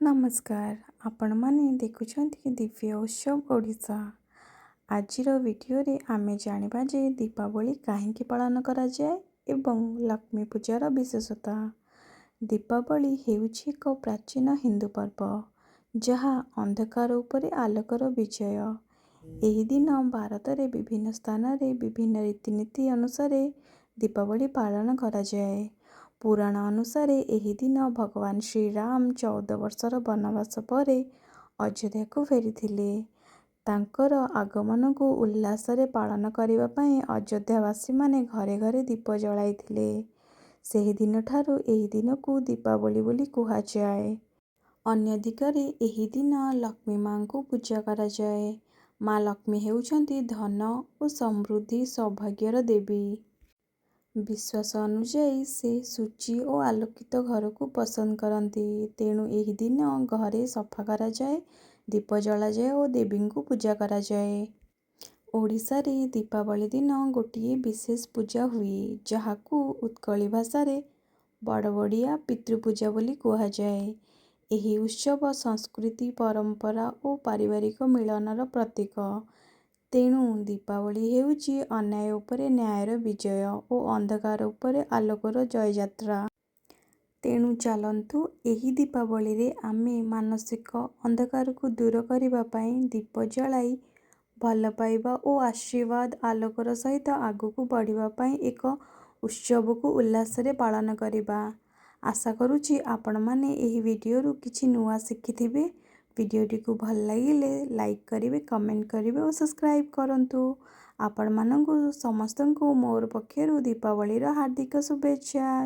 नमस्कार आपण माने देखुछंती दिव्य उत्सव ओडिशा। आजिर वीडियो रे आमे जानिबा जे दीपावली काहेकि पालन करा जाए एवं लक्ष्मी पूजार विशेषता। दीपावली हेउछि एक प्राचीन हिंदू पर्व जहा अंधकार उपरे आलोकर विजय। एही दिन भारत रे विभिन्न स्थान रे विभिन्न रीतिनीति अनुसार दीपावली पालन करा जाए। पुराण अनुसार एही दिन भगवान श्रीराम 14 वर्षर वनवास पर अयोध्या को फेरिथिले। तांकर आगमन को उल्लास रे पालन करिबा पई अयोध्यावासी माने घरे घरे दीप जलाइथिले। सेही दिन ठारू एही दिन को दीपावली बोली कुहा जाए। अन्य दिगरे एही दिन लक्ष्मी मां को पूजा करा जाए। मां लक्ष्मी हेउछंती धन और समृद्धि सौभाग्यर देवी। विश्वास अनुଯାयी से सूची और आलोकित घर को पसंद करती। तेणु एही दिन घरे सफा करा जाए, दीप जला जाए और देवी को पूजा करा जाए। ओडिशा रे दीपावली दिन गोटिए विशेष पूजा हुए जहाकू उत्कली भाषा रे बड़बड़िया पितृपूजा बोली कुहा जाए। एही उत्सव संस्कृति परंपरा और पारिवारिक मिलनर प्रतीक। तेणु दीपावली हेउछि अन्याय उपरे न्यायर विजय और अंधकार उपरे आलोकर जययात्रा। तेणु चलंतु एही दीपावली रे आमे मानसिक अंधकार को दूर करिबा पई दीप जलाई भल पाइबा और आशीर्वाद आलोकर सहित आगु को बढ़िबा पई एक उत्सव को उल्लास रे पालन करिबा। आशा करूछि आपण माने एही वीडियो रु किछि नुआ शिखिथिबे। वीडियोटी को भल लागिले लाइक करिवे, कमेंट करिवे और सब्सक्राइब करंतु। आपण मानंकु समस्तंकु मोर पक्षरु दीपावली रो हार्दिक शुभेच्छा।